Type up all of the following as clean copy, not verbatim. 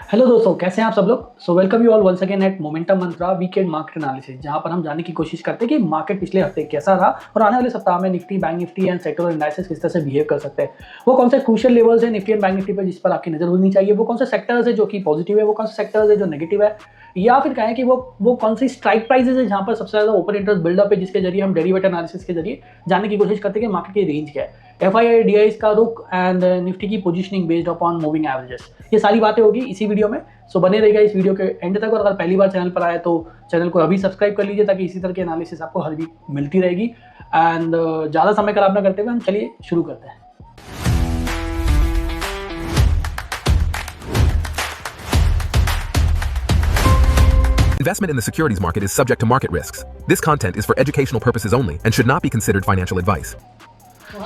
Hello दोस्तों, कैसे हैं आप सब लोग। So welcome you all once again at momentum mantra weekend market analysis, जहां पर हम जानने की कोशिश करते हैं कि मार्केट पिछले हफ्ते कैसा रहा और आने वाले सप्ताह में Nifty, bank Nifty and sectoral indices किस तरह से बिहेव कर सकते हैं। वो कौन से क्रूशियल लेवल्स है निफ्टी एंड बैंक निफ्टी पर जिस पर आपकी नजर होनी चाहिए, वो कौन से सेक्टर्स है जो कि पॉजिटिव है, वो कौन से सेक्टर्स है जो नेगेटिव है, या फिर कहें कि वो कौन सी स्ट्राइक प्राइसेस है जहां पर सबसे ज्यादा ओपन इंटरेस्ट बिल्डअप है, जिसके जरिए हम डेरिवेटिव एनालिसिस के जरिए जानने की कोशिश करते हैं कि मार्केट की रेंज क्या है, एफआईआई डीआई का रुख एंड निफ्टी की positioning based upon moving averages. ये सारी बातें होगी इसी वीडियो में। सो बने रहेगा इस वीडियो के एंड तक, और अगर पहली बार चैनल पर आए तो चैनल को अभी सब्सक्राइब कर लीजिए ताकि इसी तरह की एनालिसिस आपको हर वीक मिलती रहेगी। एंड ज़्यादा समय खराब ना करते हुए हम चलिए शुरू करते हैं। Investment in the securities market is subject to market risks. This content is for educational purposes only and should not be considered financial advice.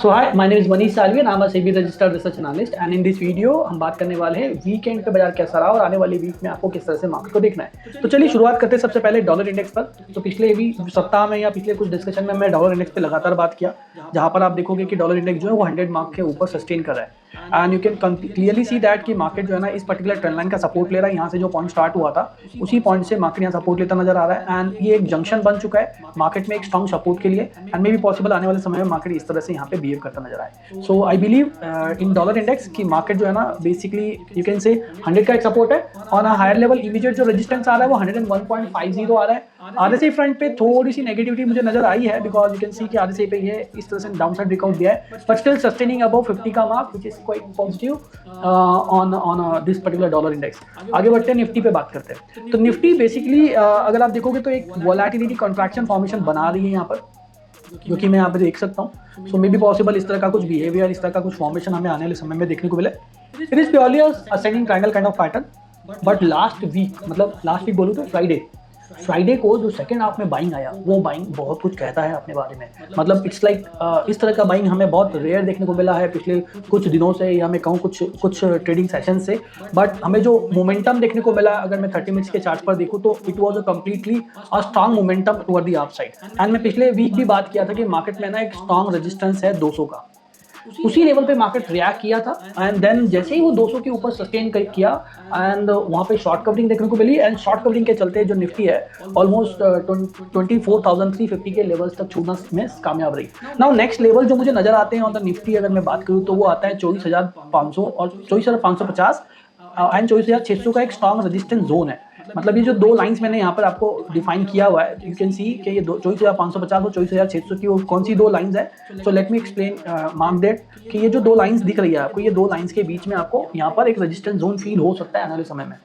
So hi, my name is Manish Salvi and I'm a SEBI registered research analyst, and in this video हम बात करने वाले हैं weekend पे बाजार कैसा रहा और आने वाली वीक में आपको किस तरह से मार्केट को देखना है। तो चलिए शुरुआत करते हैं सबसे पहले डॉलर इंडेक्स पर। तो पिछले भी सप्ताह में या पिछले कुछ डिस्कशन में मैं डॉलर इंडेक्स पे लगातार बात किया, जहां पर आप देखोगे कि डॉलर इंडेक्स जो है वो 100 मार्क के ऊपर सस्टेन कर रहा है। And you can clearly see that कि मार्केट जो है ना इस पर्टिकुलर ट्रेंड लाइन का सपोर्ट ले रहा है। यहाँ से जो पॉइंट स्टार्ट हुआ था उसी पॉइंट से मार्केट यहाँ सपोर्ट लेता नजर आ रहा है, एंड ये एक जंक्शन बन चुका है मार्केट में एक स्ट्रॉन्ग सपोर्ट के लिए, एंड मे बी पॉसिबल आने वाले समय में मार्केट इस तरह से यहाँ पे बिहेव करता नजर आए। So I believe in dollar index की मार्केट जो है ना बेसिकली यू कैन से 100 का एक सपोर्ट है, on a higher level immediate जो रेजिस्टेंस आ रहा है वो 101.50 आ रहा है। आरएसआई फ्रंट पे थोड़ी सी नेगेटिविटी मुझे नजर आई है, बिकॉज यू कैन सी कि आरएसआई पे ये इस तरह से डाउनसाइड ब्रेकआउट दिया है, बट स्टिल सस्टेनिंग अबव 50 का mark which is quite positive on this particular dollar index. आगे बढ़ते हैं, निफ्टी पे बात करते हैं। तो निफ्टी बेसिकली अगर आप देखोगे तो एक वोलेटिलिटी कॉन्ट्रैक्शन फॉर्मेशन बना रही है यहाँ पर, जो कि मैं यहाँ पे देख सकता हूँ। सो मे बी पॉसिबल इस तरह का कुछ बिहेवियर, इस तरह का कुछ फॉर्मेशन हमें आने वाले समय में देखने को मिले। It is purely ascending triangle kind of pattern, but last week मतलब लास्ट वीक बोलूँ तो फ्राइडे को जो सेकंड हाफ में बाइंग आया, वो बाइंग बहुत कुछ कहता है अपने बारे में। मतलब इट्स लाइक इस तरह का बाइंग हमें बहुत रेयर देखने को मिला है पिछले कुछ दिनों से, या मैं कहूँ कुछ ट्रेडिंग सेशन से। बट हमें जो मोमेंटम देखने को मिला, अगर मैं 30 मिनट्स के चार्ट पर देखूँ तो it was a completely a strong momentum toward the upside. And मैं पिछले वीक भी बात किया था कि मार्केट में ना एक स्ट्रॉन्ग रेजिस्टेंस है 200 का, उसी लेवल पे मार्केट रिएक्ट किया था। एंड देन जैसे ही वो 200 के ऊपर सस्टेन किया एंड वहाँ पे शॉर्ट कवरिंग देखने को मिली, एंड शॉर्ट कवरिंग के चलते जो निफ्टी है ऑलमोस्ट 24,350 के लेवल्स तक छूना में कामयाब रही। नाउ नेक्स्ट लेवल जो मुझे नजर आते हैं ऑन द निफ्टी अगर मैं बात करूँ तो वो आता है 24,500 और 24,550 एंड 24,600 का एक स्ट्रॉन्ग रेजिस्टेंस जोन है। मतलब ये जो दो लाइंस मैंने यहाँ पर आपको डिफाइन किया हुआ है, यू कैन सी कि ये 24,550 और 24,600 की कौन सी दो लाइंस है। So let me explain mark that कि ये जो दो लाइंस दिख रही है आपको, ये दो लाइंस के बीच में आपको यहाँ पर एक रेजिस्टेंस जोन फील हो सकता है आने वाले समय में।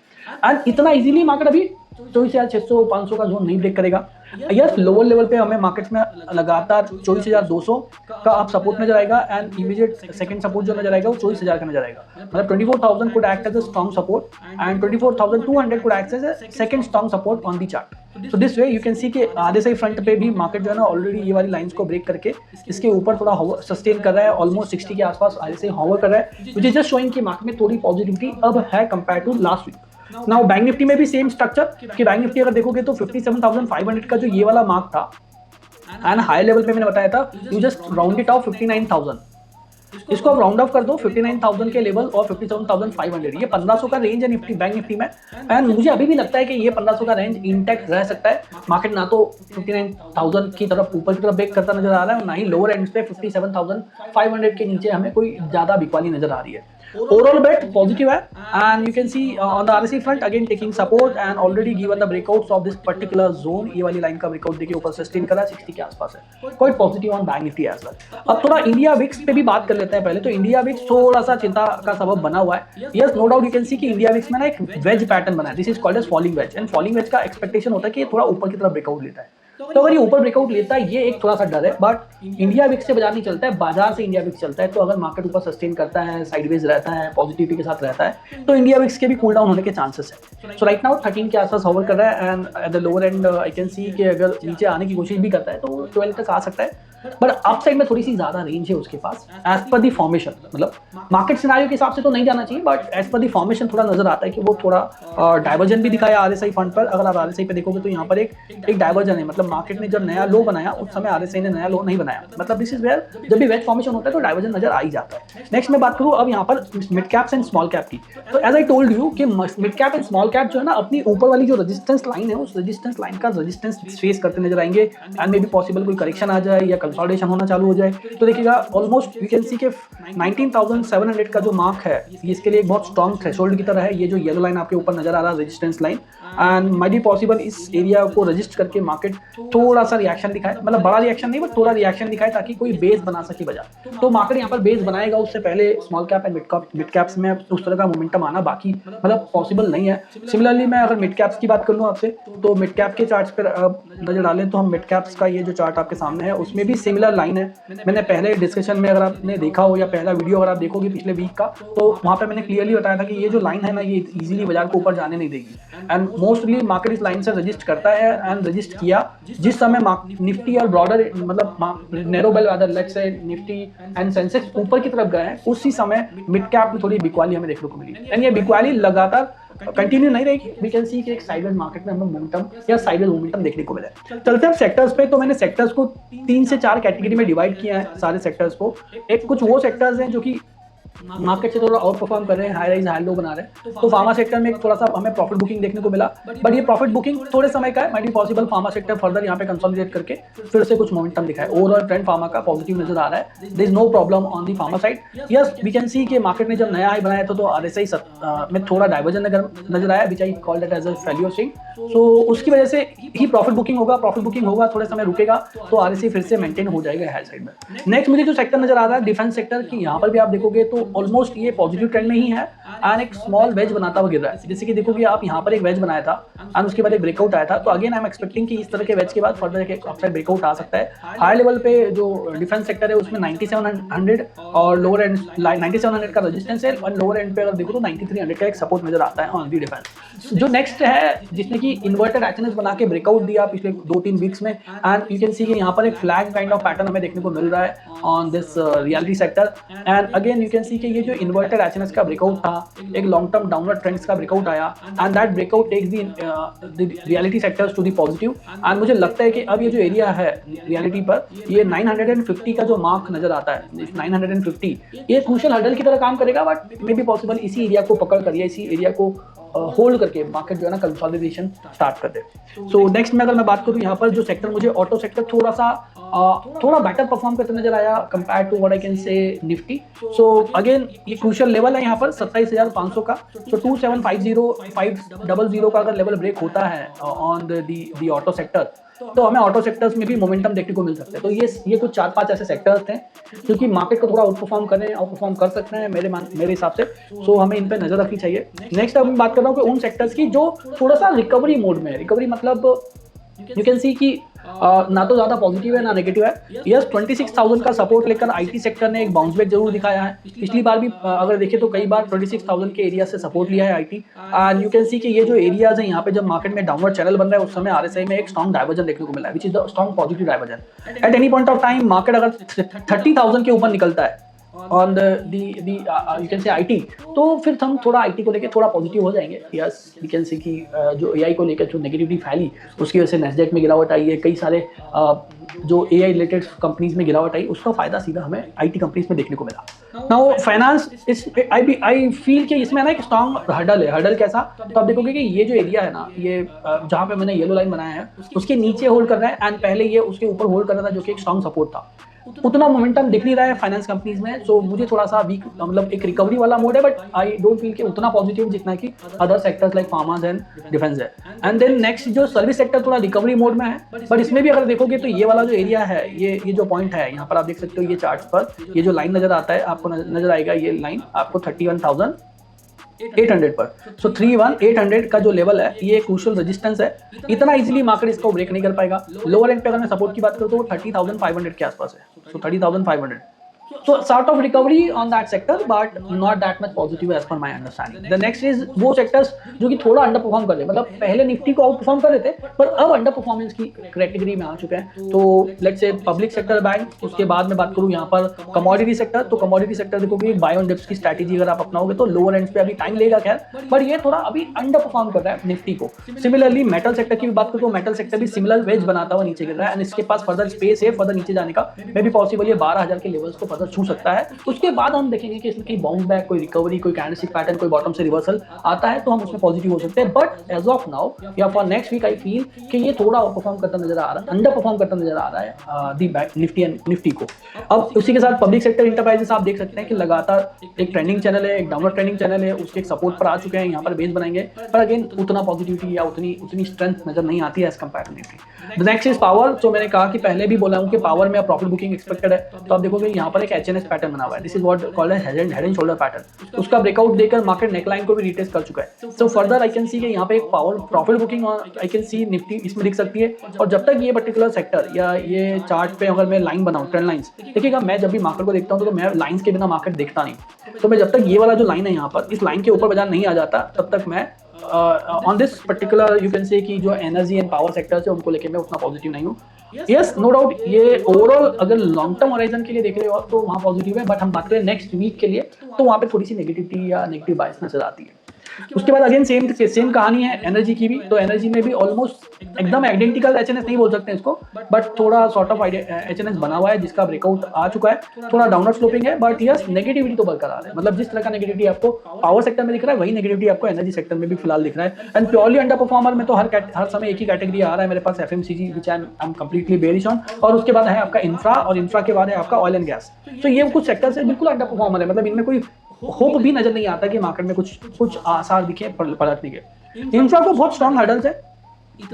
एंड इतना इजीली मार्केट अभी 24,600 500 का जोन नहीं ब्रेक करेगा। यस, लोअर लेवल पे हमें मार्केट्स में लगातार 24,200 का आप सपोर्ट नजर आएगा, एंड इमीडिएट सेकंड सपोर्ट जो नजर आएगा वो 24,000 का नजर आएगा। मतलब 24,000 could act as a strong support and 24,200 could act as a second strong support on the chart. So this way you can see कि आरएसआई फ्रंट पे भी मार्केट जो है ना ऑलरेडी ये वाली लाइंस को ब्रेक करके इसके ऊपर थोड़ा सस्टेन कर रहा है, ऑलमोस्ट 60 के आसपास आरएसआई हॉवर कर रहा है, व्हिच इज जस्ट शोइंग कि मार्केट में थोड़ी पॉजिटिविटी अब है compare to last week. Now bank Nifty में भी सेम स्ट्रक्चर कि बैंक निफ्टी अगर देखोगे तो 57,500 का जो ये वाला मार्क था, एंड हाई लेवल पे मैंने बताया था you just round it of 59,000, इसको आप राउंड ऑफ कर दो 59,000 के लेवल और 57,500, ये 1,500 का रेंज है निफ्टी बैंक निफ्टी में। एंड मुझे अभी भी लगता है कि ये 1,500 का रेंज इंटैक्ट रह सकता है। मार्केट ना तो 59,000 की तरफ ऊपर की तरफ ब्रेक करता नजर आ रहा है, और ना ही लोअर एंड पे 57,500 के नीचे हमें कोई ज्यादा बिकवाली नजर आ रही है। ओवरऑल बेट पॉजिटिव है, and you can C on the RSI front again taking support and already given the breakouts of this particular zone. ये वाली लाइन का ब्रेकआउट देखिए ऊपर सस्टेन कर रहा है 60 के आसपास है, quite positive on bank Nifty as well. अब थोड़ा इंडिया विक्स पे भी बात कर लेते हैं पहले। तो इंडिया विक्स थोड़ा सा चिंता का सबब बना हुआ है। Yes, no doubt you can see कि इंडिया विक्स में ना एक वेज पैटर्न बना है, this is called as falling wedge, and falling wedge का एक्सपेक्टेशन होता है कि ये थोड़ा ऊपर की तरफ ब्रेकआउट लेता है। तो अगर ये ऊपर ब्रेकआउट लेता है, ये एक थोड़ा सा डर है, बट इंडिया विक्स से बाजार नहीं चलता है, बाजार से इंडिया विक्स चलता है। तो अगर मार्केट ऊपर सस्टेन करता है, साइडवेज रहता है, पॉजिटिविटी के साथ रहता है, तो इंडिया विक्स के भी कूल डाउन होने के चांसेस है। सो राइट नाउ 13 के आसपास होवर कर रहा है, and at the lower and I can see कि अगर नीचे आने की कोशिश भी करता है तो 12 तक आ सकता है। बट अप साइड में थोड़ी सी ज्यादा रेंज है उसके पास एज पर दी फॉर्मेशन, मतलब मार्केट सिनारियो के हिसाब से तो नहीं जाना चाहिए, but as per the formation थोड़ा नजर आता है कि वो थोड़ा डाइवर्जन भी दिखाया आरएसआई फंड पर। अगर आप आरएसआई पे देखोगे तो यहाँ पर एक डाइवर्जन है, मतलब मार्केट ने जब नया लो बनाया उस समय आरएसआई ने नया लो नहीं बनाया, मतलब दिस इज वेयर जब भी वेज फॉर्मेशन होता है तो डाइवर्जन नजर आ ही जाता है। नेक्स्ट मैं बात करूँ अब यहाँ पर mid caps and small cap की, तो एज आई टोल्ड यू कि mid cap and small cap जो है ना अपनी ऊपर वाली जो रेजिस्टेंस लाइन है उस रेजिस्टेंस लाइन का रेजिस्टेंस फेस करते नजर आएंगे, एंड मे बी पॉसिबल कोई करेक्शन आ जाए या कंसोलिडेशन होना चालू हो जाए। तो देखिएगा ऑलमोस्ट यू कैन सी के 19,700 का जो मार्क है ये इसके लिए एक बहुत स्ट्रॉन्ग थ्रेशोल्ड की तरह है। ये जो येलो लाइन आपके ऊपर नजर आ रहा है resistance line, and might be possible इस एरिया को रजिस्ट करके मार्केट थोड़ा सा रिएक्शन दिखाए, मतलब बड़ा रिएक्शन नहीं बट थोड़ा रिएक्शन दिखाए ताकि कोई बेस बना सके बाजार। तो मार्केट यहाँ पर बेस बनाएगा, उससे पहले small cap and mid caps में उस तरह का मोमेंटम आना बाकी मतलब पॉसिबल नहीं है। सिमिलरली मैं अगर मिड कैप्स की बात कर लूँ आपसे, तो मिड कैप के चार्ट्स पर नजर डालें तो हम मिड कैप्स का ये जो चार्ट आपके सामने है उसमें भी सिमिलर लाइन है। मैंने पहले डिस्कशन में अगर आपने देखा हो या पहला वीडियो अगर आप देखोगे पिछले वीक का, तो वहाँ पे मैंने क्लियरली बताया था कि ये जो लाइन है ना ये इजीली बाजार को ऊपर जाने नहीं देगी, एंड मोस्टली मार्केट इस लाइन से रजिस्ट करता है एंड रजिस्ट किया जिस समय निफ्टी और ब्रॉडर मतलब नैरो बेल वादर लेग से निफ्टी एंड सेंसेक्स ऊपर की तरफ गए हैं, उसी समय मिड कैप में थोड़ी बिकवाली हमें देखने को मिली, एंड ये बिकवाली लगातार कंटिन्यू नहीं रहेगी। वी कैन सी कि एक साइडवेज मार्केट में हमें मोमेंटम या साइडवेज मोमेंटम देखने को मिला है। चलते हैं सेक्टर्स पे, तो मैंने सेक्टर्स को 3 से 4 कैटेगरी में डिवाइड किया है सारे सेक्टर्स को। एक कुछ वो सेक्टर्स हैं जो कि मार्केट से थोड़ा आउट परफॉर्म कर रहे हैं, हाई राइज हाई लो बना रहे हैं। तो फार्मा सेक्टर में थोड़ा सा हमें प्रॉफिट बुकिंग देखने को मिला, बट ये प्रॉफिट बुकिंग थोड़े समय का है, might be possible pharma sector further यहाँ पे कंसोलिडेट करके फिर से कुछ मोमेंटम दिखाए। ओवरऑल ट्रेंड फार्मा का पॉजिटिव नजर आ रहा है, there is no problem on the pharma side. Yes we can see कि मार्केट ने जब नया हाई बनाया था तो आरएसआई में थोड़ा डाइवर्जन नजर आया, which I called it as a failure swing. So उसकी वजह से ही प्रॉफिट बुकिंग होगा, थोड़े समय रुकेगा तो आरएसआई फिर से मेंटेन हो जाएगा हाई साइड में। नेक्स्ट मुझे जो सेक्टर नजर आ रहा है डिफेंस सेक्टर की, यहाँ पर भी आप देखोगे तो ऑलमोस्ट ये पॉजिटिव ट्रेंड में ही है एंड एक स्मॉल वेज बनाता हुआ गिर रहा है। जैसे कि देखोगे आप यहाँ पर एक वेज बनाया था एंड उसके बाद एक ब्रेकआउट आया था, तो अगेन आई एम एक्सपेक्टिंग कि इस तरह के वेज के बाद फर्दर एक अपसाइड ब्रेकआउट आ सकता है। हाई लेवल पे जो डिफेंस सेक्टर है उसमें 9700 और लोअर एंड 9700 का रेजिस्टेंस है, और लोअर एंड पे अगर देखो तो 9300 का एक सपोर्ट नजर आता है ऑन दी डिफेंस। जो नेक्स्ट है जिसने की इन्वर्टेड एचएनएस बना के ब्रेकआउट दिया पिछले 2-3 वीक्स में, एंड यू कैन सी कि यहाँ पर एक फ्लैग काइंड ऑफ पैटर्न हमें देखने को मिल रहा है on this realty sector. And again you can see कि ये जो इन्वर्टेड एचएनएस का ब्रेकआउट था, एक लॉन्ग टर्म डाउनवर्ड ट्रेंड्स का ब्रेकआउट आया, and that breakout takes the realty sectors to the positive. And मुझे लगता है कि अब ये जो एरिया है रियलिटी पर ये 950 का जो मार्क नजर आता है 950 ये क्रूशियल हर्डल की तरह काम करेगा, बट मे बी पॉसिबल इसी एरिया को पकड़ कर या इसी एरिया को होल्ड करके मार्केट जो है ना कंसोलिडेशन स्टार्ट कर दे। सो नेक्स्ट में अगर मैं बात करूं यहाँ पर जो सेक्टर मुझे ऑटो सेक्टर थोड़ा बेटर परफॉर्म करते नजर आया compare to what I can say Nifty. So again ये क्रूशियल लेवल है यहाँ पर 27,500 का, सो 2750 का अगर लेवल ब्रेक होता है ऑन दी ऑटो सेक्टर तो हमें ऑटो सेक्टर्स में भी मोमेंटम देखने को मिल सकता है। तो ये कुछ 4-5 ऐसे सेक्टर्स थे जो कि मार्केट को थोड़ा आउट परफॉर्म कर सकते हैं मेरे हिसाब से। सो हमें इन पे नजर रखनी चाहिए। नेक्स्ट अब मैं बात कर रहा हूँ कि उन सेक्टर्स की जो थोड़ा सा रिकवरी मोड में है। रिकवरी मतलब यू कैन सी कि ना तो ज्यादा पॉजिटिव है ना नेगेटिव है। यस 26,000 का सपोर्ट लेकर आईटी सेक्टर ने एक बाउंस बैक जरूर दिखाया है। पिछली बार भी अगर देखें तो कई बार 26,000 के एरिया से सपोर्ट लिया है IT, and you can see कि ये जो एरियाज है यहाँ पे जब मार्केट में डाउनवर्ड चैनल बन रहा है उस समय आरएसआई में एक स्ट्रॉन्ग डाइवर्जन देखने को मिला है, which is the strong positive diversion. Eight any point of time market अगर 30,000 के ऊपर निकलता है on you can say IT, तो फिर हम थोड़ा आईटी को लेकर थोड़ा पॉजिटिव हो जाएंगे। यस वी कैन से कि जो एआई को लेकर जो नेगेटिविटी फैली उसकी वजह से नेस्डैक में गिरावट आई है, कई सारे जो एआई रिलेटेड कंपनीज में गिरावट आई उसका फायदा सीधा हमें आईटी कंपनीज में देखने को मिला। नाउ फाइनेंस आई फील कि इसमें ना एक स्ट्रॉन्ग हर्डल है। हर्डल कैसा, तो आप देखोगे कि ये जो एरिया है ना ये जहाँ पे मैंने येलो लाइन बनाया है उसके नीचे होल्ड कर रहा है, एंड पहले ये उसके ऊपर होल्ड कर रहा था जो कि एक स्ट्रॉन्ग सपोर्ट था। उतना मोमेंटम दिख नहीं रहा है फाइनेंस कंपनीज में, सो मुझे थोड़ा सा वीक मतलब एक रिकवरी वाला मोड है, बट आई डोंट फील कि उतना पॉजिटिव जितना कि अदर सेक्टर्स लाइक फार्मास एंड डिफेंस है। एंड देन नेक्स्ट जो सर्विस सेक्टर थोड़ा रिकवरी मोड में है, बट इसमें भी अगर देखोगे तो ये वाला जो एरिया है ये जो पॉइंट है यहाँ पर आप देख सकते हो, ये चार्ट्स पर ये जो लाइन नजर आता है आपको नजर आएगा, ये लाइन आपको 31,800 पर। सो 31,800 का जो लेवल है ये क्रूशियल रेजिस्टेंस है, इतना इजीली मार्केट इसको ब्रेक नहीं कर पाएगा। लोअर एंड पे अगर मैं सपोर्ट की बात करूँ तो 30,500 के आसपास है, सो 30,500 So sort of recovery on that sector, but not that much positive as per my understanding. The next is वो sectors जो कि थोड़ा अंडर परफॉर्म कर रहे हैं, मतलब पहले निफ्टी को आउट परफॉर्म कर रहे थे पर अब अंडर परफॉर्मेंस की कैटेगरी में आ चुके हैं। तो let's say public sector bank, उसके बाद में बात करूँ यहाँ पर कमोडिटी सेक्टर। तो कमोडिटी सेक्टर देखोगे बाय ऑन डिप्स की स्ट्रैटेजी अगर आप अपनाओगे तो लोअर एंड पे अभी टाइम लेगा खैर, पर ये थोड़ा अभी अंडर परफॉर्म कर रहा है निफ्टी को। सिमिलरली मेटल सेक्टर की भी बात करूँ तो मेटल सेक्टर भी सिमिलर वेज बनाता हुआ नीचे गिर रहा है एंड इसके पास फर्दर स्पेस है फर्दर नीचे जाने का। मे भी पॉसिबल ये 12,000 के लेवल्स को फर्दर छू सकता है। उसके बाद हम देखेंगे कि इसमें कहीं बाउंस बैक, कोई रिकवरी, कोई कैंडलस्टिक पैटर्न, कोई बॉटम से रिवर्सल आता है तो हम उसमें पॉजिटिव हो सकते हैं। बट एज ऑफ नाउ या for next week I feel कि ये थोड़ा परफॉर्म करता नजर आ रहा है, अंडर परफॉर्म करता नजर आ रहा है दी बैंक निफ्टी को। अब उसी के साथ पब्लिक सेक्टर इंटरप्राइजेस आप देख सकते हैं कि लगातार एक ट्रेंडिंग चैनल है, एक डाउनवर्ड ट्रेंडिंग चैनल है, उसके एक सपोर्ट पर आ चुके हैं, यहाँ पर बेस बनाएंगे, पर अगेन उतना पॉजिटिविटी या उतनी स्ट्रेंथ नजर नहीं आती है as compare to Nifty. The next is power. तो मैंने कहा कि पहले भी बोला हूँ कि पावर में प्रॉफिट बुकिंग एक्सपेक्टेड है, तो आप देखोगे यहाँ पर एक एचएनएस पैटर्न बना हुआ है। This is what called as head and shoulder pattern. उसका ब्रेकआउट देकर मार्केट नेकलाइन को भी रिटेस्ट कर चुका है। So further I can see कि यहाँ पे एक power profit booking I can see Nifty इसमें दिख सकती है। और जब तक ये पर्टिकुलर सेक्टर या ये चार्ट पे अगर मैं लाइन बनाऊँ, ट्रेंड लाइंस, देखिएगा मैं जब भी मार्केट को देखता हूँ तो मैं लाइंस के बिना मार्केट देखता नहीं। तो मैं जब तक ये वाला जो लाइन है यहाँ पर इस लाइन के ऊपर बाजार नहीं आ जाता तब तक मैं on this particular you can say कि जो एनर्जी एंड पावर सेक्टर्स है उनको लेके मैं उतना पॉजिटिव नहीं हूँ। यस नो डाउट ये ओवरऑल अगर लॉन्ग टर्म होराइजन के लिए देख रहे हो तो वहाँ पॉजिटिव है, बट हम बात करें नेक्स्ट वीक के लिए तो वहाँ पे थोड़ी सी नेगेटिविटी या नेगेटिव बायस नजर आती है। उसके बाद अगेन सेम कहानी है एनर्जी की भी। तो एनर्जी में भी ऑलमोस्ट एकदम आइडेंटिकल एचएनएस नहीं बोल सकते इसको, बट थोड़ा सॉर्ट ऑफ एचएनएस बना हुआ है जिसका ब्रेकआउट आ चुका है। थोड़ा डाउनवर्ड स्लोपिंग है, बट यस नेगेटिविटी तो बरकरार है। मतलब जिस तरह का नेगेटिविटी आपको पावर सेक्टर में दिख रहा है वही नेगेटिविटी आपको एनर्जी सेक्टर में भी फिलहाल दिख रहा है। एंड प्योरली अंडर परफॉर्मर में तो हर समय एक ही कैटेगरी आ रहा है मेरे पास, FMCG which I am completely bearish on, और उसके बाद है आपका इंफ्रा, और इंफ्रा के बाद है आपका ऑयल एंड गैस। तो ये कुछ सेक्टर से बिल्कुल अंडर परफॉर्मर है, मतलब इनमें कोई होप भी नजर नहीं आता कि मार्केट में कुछ आसार दिखे पलटने के। इंफ्रा को बहुत स्ट्रॉन्ग हर्डल्स है,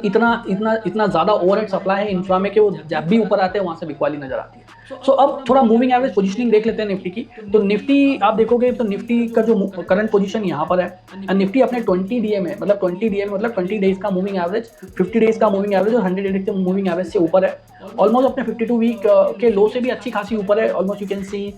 इतना ज्यादा ओवरहेड सप्लाई है इंफ्रा में कि वो जब भी ऊपर आते हैं वहां से बिकवाली नजर आती है। सो अब थोड़ा मूविंग एवरेज पोजीशनिंग देख लेते हैं निफ्टी की। तो निफ्टी आप देखोगे तो निफ्टी का जो करंट पोजीशन यहाँ पर है, निफ्टी अपने 20 डीए में मतलब 20 डेज का मूविंग एवरेज, 50 डेज का मूविंग एवरेज और 100 डेज के मूविंग एवरेज से ऊपर है। ऑलमोस्ट अपने 52 वीक के लो से भी अच्छी खासी ऊपर है। ऑलमोस्ट यू कैन सी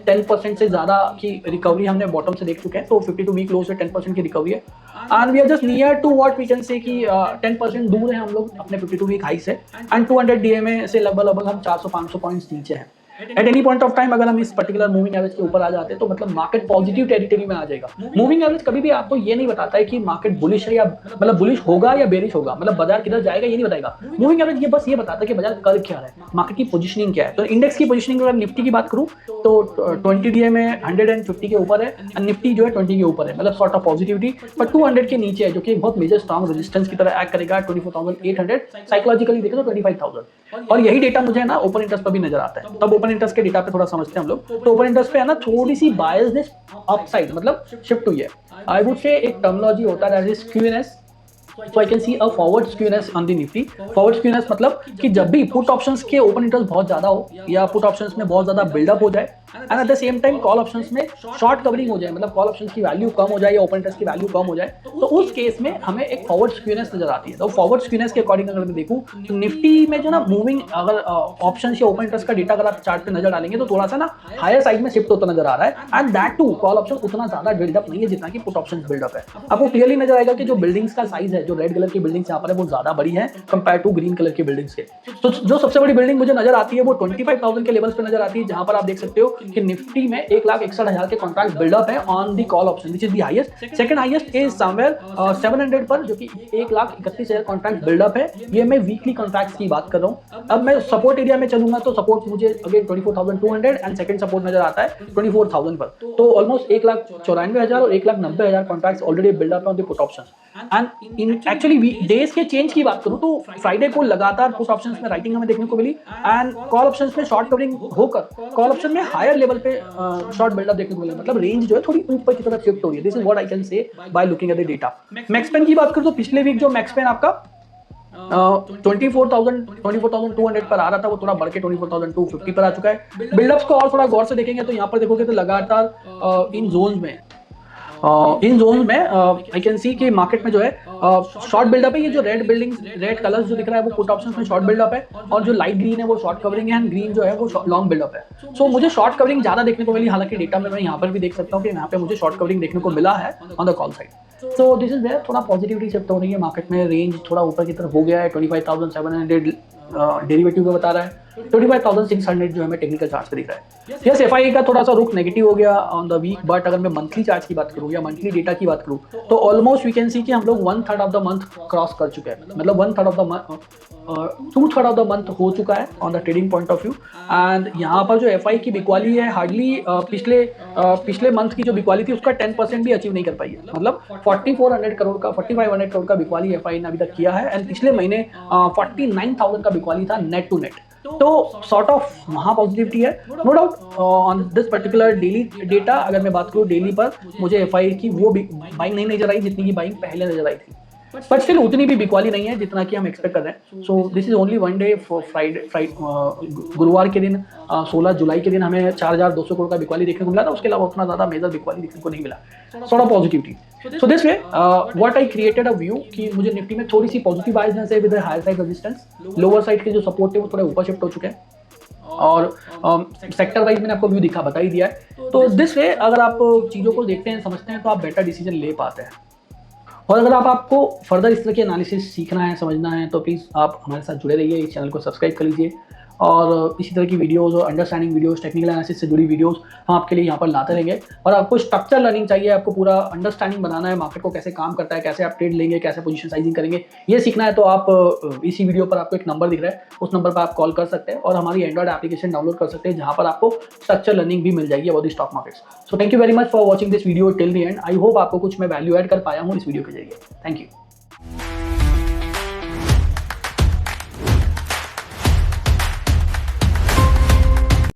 10% से ज्यादा की रिकवरी हमने बॉटम से देख चुके हैं। तो 52 वीक लो से 10% की रिकवरी है and we are just near to what we can say कि 10% दूर है हम लोग अपने 52 वीक हाई से। एंड 200 डीएमए से लगभग हम 400-500 पॉइंट्स नीचे हैं। At any point of time अगर हम इस पर्टिकुलर मूविंग एवरेज के ऊपर आ जाते हैं तो मतलब मार्केट पॉजिटिव टेरिटरी में आ जाएगा। मूविंग एवरेज कभी भी आपको ये नहीं बताता है कि मार्केट बुलिश है या मतलब बुलिश होगा या बेरिश होगा, मतलब बाजार किधर जाएगा ये नहीं बताएगा। मूविंग एवरेज ये बस ये बताता है कि बाजार कर क्या रहा है, मार्केट की पोजीशनिंग क्या है। तो इंडेक्स की पोजीशनिंग अगर निफ्टी की बात करूं तो 20 डीए में 150 के ऊपर है एंड निफ्टी जो है 20 के ऊपर है, मतलब सॉर्ट ऑफ पॉजिटिविटी, पर 200 के नीचे है जो कि बहुत मेजर स्ट्रॉन्ग रेजिस्टेंस की तरह एक्ट करेगा। 24,800 साइकोलॉजिकली देखें तो 25,000, और यही डेटा मुझे ना ओपन इंटरेस्ट पर भी नजर आता है। तब ओपन इंटरेस्ट के डेटा पे थोड़ा समझते हैं हम लोग। तो ओपन इंटरेस्ट पे है ना थोड़ी सी बायसनेस अपसाइड, मतलब शिफ्ट हुई है। आई वुड से एक टर्मिनोलॉजी होता है that is skewness. So I can see a forward skewness on the Nifty. Forward skewness मतलब कि जब भी पुट ऑप्शंस के ओपन इंटरेस्ट बहुत ज्यादा हो या पुट ऑप्शंस में बहुत ज्यादा बिल्डअप हो जाए and at the same time call options में शॉर्ट कवरिंग हो जाए, मतलब कॉल ऑप्शंस की वैल्यू कम हो जाए या ओपन इंटरेस्ट की वैल्यू कम हो जाए, तो उस केस में हमें एक फॉरवर्ड स्क्यूनेस नजर आती है। तो फॉरवर्ड स्क्यूनेस के अकॉर्डिंग अगर मैं देखूं तो निफ्टी में जो ना मूविंग अगर ऑप्शंस या ओपन इंटरेस्ट का डेटा अगर आप चार्ट पे नजर डालेंगे तो थोड़ा सा ना हायर साइड में शिफ्ट होता नजर आ रहा है and that too call option उतना ज्यादा बिल्डअप नहीं है जितना कि पुट ऑप्शन बिल्डअप है। आपको क्लियरली नजर आएगा कि जो बिल्डिंग्स का साइज है, जो रेड कलर की बिल्डिंग्स यहाँ पर है वो ज्यादा बड़ी है कंपेयर टू ग्रीन कलर की बिल्डिंग्स के। तो जो सबसे बड़ी बिल्डिंग मुझे नजर आती है वो 25,000 के लेवल्स पे नजर आती है, जहां पर आप देख सकते हो कि निफ्टी में 1,61,000 के कॉन्ट्रैक्ट बिल्डअप है on the call option, which is the highest. Second highest is somewhere 700 पर, जो कि 1,31,000 कॉन्ट्रैक्ट बिल्डअप है। ये मैं वीकली कॉन्ट्रैक्ट्स की बात कर रहा हूं। अब मैं सपोर्ट एरिया में चलूंगा तो सपोर्ट मुझे अगेन 24,200 एंड सेकंड सपोर्ट नजर आता है 24,000 पर। तो ऑलमोस्ट 1,94,000 और 1,90,000 contracts already buildup on the put options. And in actually days के चेंज की बात करूं तो फ्राइडे को लगातार पुट ऑप्शंस में राइटिंग हमें देखने को मिली एंड कॉल ऑप्शंस में शॉर्ट कवरिंग होकर कॉल ऑप्शन में हायर लेवल पे शॉर्ट बिल्डअप देखने को मिला, मतलब रेंज जो है थोड़ी ऊपर की तरफ शिफ्ट हो रही है। This is what I can say by looking at the data. Max pain की बात करूं तो पिछले वीक जो मैक्सपेन आपका 24,200 पर आ रहा था वो थोड़ा बढ़ के 24,250 पर आ चुका है। बिल्डअप्स को और थोड़ा गौर से देखेंगे तो यहाँ पर देखोगे तो लगातार इन जोन्स में इन जोन में आई कैन सी कि मार्केट में जो है शॉर्ट बिल्डअप है। ये जो रेड कलर्स जो दिख रहा है वो पुट ऑप्शंस में शॉर्ट बिल्डअप है, और जो लाइट ग्रीन है वो शॉर्ट कवरिंग है, एंड ग्रीन जो है वो लॉन्ग बिल्डअप है। सो मुझे शॉर्ट कवरिंग ज्यादा देखने को मिली, हालांकि डेटा में मैं यहाँ पर भी देख सकता हूँ कि यहाँ पे मुझे शॉर्ट कवरिंग देखने को मिला है on the call side. So this is where थोड़ा पॉजिटिविटी शिफ्ट हो रही है मार्केट में। रेंज थोड़ा ऊपर की तरफ हो गया है, 25,700 डेरिवेटिव में बता रहा है, 25,600 जो हमें टेक्निकल चार्ट पे दिख रहा है। यस, एफआई का थोड़ा सा रुख नेगेटिव हो गया ऑन द वीक, बट अगर मैं मंथली चार्ट की बात करूँ या मंथली डेटा की बात करूँ तो ऑलमोस्ट वी कैन सी कि हम लोग 1/3 ऑफ द मंथ क्रॉस कर चुके हैं, मतलब 1/3 of the month 2/3 of the month हो चुका है on the trading point of view. And यहाँ पर जो एफआई की बिकवाली है हार्डली पिछले मंथ की जो बिकवाली थी उसका 10% भी अचीव नहीं कर पाई है, मतलब 4,400 करोड़ का 4,500 करोड़ का बिकवाली एफआई ने अभी तक किया है, एंड पिछले महीने 49,000 का बिकवाली था नेट टू नेट। तो सॉर्ट ऑफ वहाँ पॉजिटिविटी है, no doubt on this particular daily data. अगर मैं बात करूँ डेली पर, मुझे एफआई की वो बाइंग नहीं नजर आई जितनी की बाइंग पहले नजर आई थी, बट स्टिल उतनी भी बिकवाली नहीं है जितना कि हम एक्सपेक्ट कर रहे हैं। सो this is only one day for Friday गुरुवार के दिन 16 जुलाई के दिन हमें 4,200 करोड़ का बिकवाली देखने को मिला था, उसके अलावा उतना ज़्यादा मेजर बिकवाली देखने को नहीं मिला, थोड़ा positivity. So this way what I created a view कि मुझे निफ्टी में थोड़ी सी पॉजिटिव बाइजनेस है with higher side resistance, lower side के जो सपोर्ट है वो थोड़े ऊपर शिफ्ट हो चुके हैं, और सेक्टर वाइज मैंने आपको व्यू बता ही दिया है। तो दिस वे अगर आप चीज़ों को देखते हैं समझते हैं तो आप बेटर डिसीजन ले पाते हैं। और अगर आपको फर्दर इस तरह की एनालिसिस सीखना है, समझना है, तो प्लीज़ आप हमारे साथ जुड़े रहिए, इस चैनल को सब्सक्राइब कर लीजिए, और इसी तरह की वीडियोस और अंडरस्टैंडिंग वीडियोस, टेक्निकल एनालिसिस से जुड़ी वीडियोस हम आपके लिए यहाँ पर लाते रहेंगे। और आपको स्ट्रक्चर लर्निंग चाहिए, आपको पूरा अंडरस्टैंडिंग बनाना है, मार्केट को कैसे काम करता है, कैसे आप ट्रेड लेंगे, कैसे पोजीशन साइजिंग करेंगे, ये सीखना है, तो आप इसी वीडियो पर आपको एक नंबर दिख रहा है, उस नंबर पर आप कॉल कर सकते हैं और हमारी एंड्रॉइड एप्लीकेशन डाउनलोड कर सकते हैं, जहाँ पर आपको स्ट्रक्चर लर्निंग भी मिल जाएगी about the stock markets. So thank you very much for watching this video till the end. I hope आपको कुछ मैं वैल्यू ऐड कर पाया हूँ इस वीडियो के जरिए। Thank you.